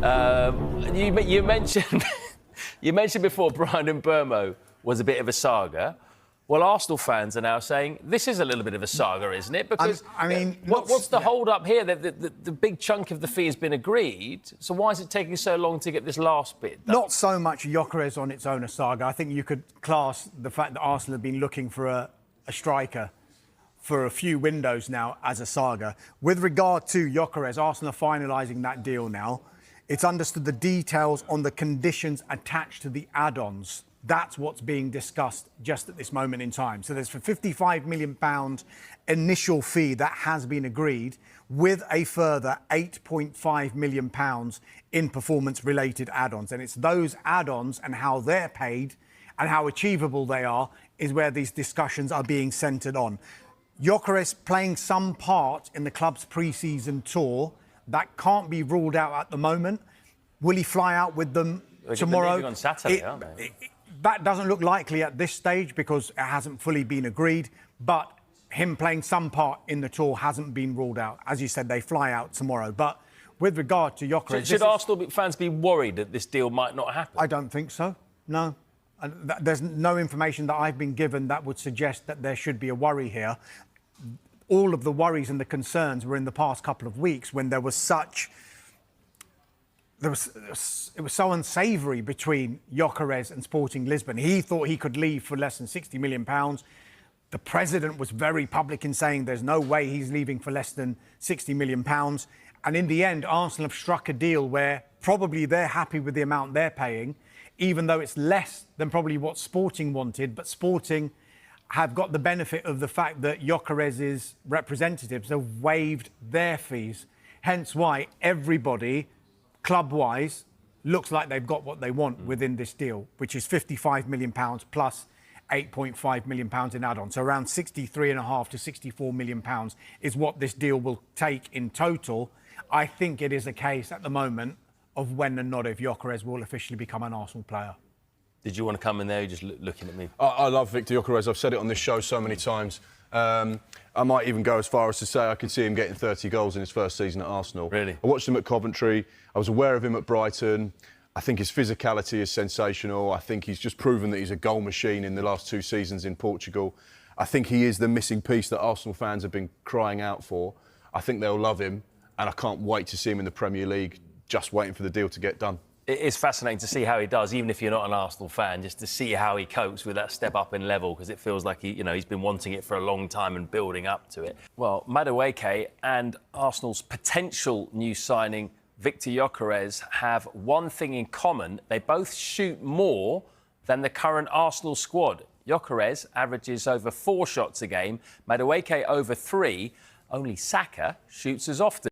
You mentioned you mentioned before Brian and Burmo was a bit of a saga. Well, Arsenal fans are now saying this is a little bit of a saga, isn't it? Because I mean, what's the hold-up here? The big chunk of the fee has been agreed. So why is it taking so long to get this last bit done? Not so much Gyökeres on its own a saga. I think you could class the fact that Arsenal have been looking for a striker for a few windows now as a saga. With regard to Gyökeres, Arsenal are finalising that deal now. It's understood the details on the conditions attached to the add-ons. That's what's being discussed just at this moment in time. So there's a £55 million initial fee that has been agreed with a further £8.5 million in performance-related add-ons. And it's those add-ons and how they're paid and how achievable they are is where these discussions are being centred on. Gyökeres playing some part in the club's pre-season tour. That can't be ruled out at the moment. Will he fly out with them tomorrow? They're leaving on Saturday, aren't they? That doesn't look likely at this stage because it hasn't fully been agreed. But him playing some part in the tour hasn't been ruled out. As you said, they fly out tomorrow. But with regard to Gyökeres... Should Arsenal fans be worried that this deal might not happen? I don't think so, no. There's no information that I've been given that would suggest that there should be a worry here. All of the worries and the concerns were in the past couple of weeks when there was such... It was so unsavoury between Gyökeres and Sporting Lisbon. He thought he could leave for less than £60 million. The president was very public in saying there's no way he's leaving for less than £60 million. And in the end, Arsenal have struck a deal where probably they're happy with the amount they're paying, even though it's less than probably what Sporting wanted. But Sporting have got the benefit of the fact that Gyökeres' representatives have waived their fees. Hence why everybody... club-wise, looks like they've got what they want within this deal, which is £55 million plus £8.5 million in add-ons. So around £63.5 to £64 million is what this deal will take in total. I think it is a case at the moment of when and not if Gyökeres will officially become an Arsenal player. Did you want to come in there? You're just looking at me. I love Victor Gyökeres. I've said it on this show so many times. I might even go as far as to say I could see him getting 30 goals in his first season at Arsenal. Really? I watched him at Coventry. I was aware of him at Brighton. I think his physicality is sensational. I think he's just proven that he's a goal machine in the last 2 seasons in Portugal. I think he is the missing piece that Arsenal fans have been crying out for. I think they'll love him, and I can't wait to see him in the Premier League, just waiting for the deal to get done. It is fascinating to see how he does, even if you're not an Arsenal fan, just to see how he copes with that step up in level, because it feels like he's been wanting it for a long time and building up to it. Well, Madueke and Arsenal's potential new signing, Victor Gyökeres, have one thing in common. They both shoot more than the current Arsenal squad. Gyökeres averages over 4 shots a game, Madueke over 3. Only Saka shoots as often.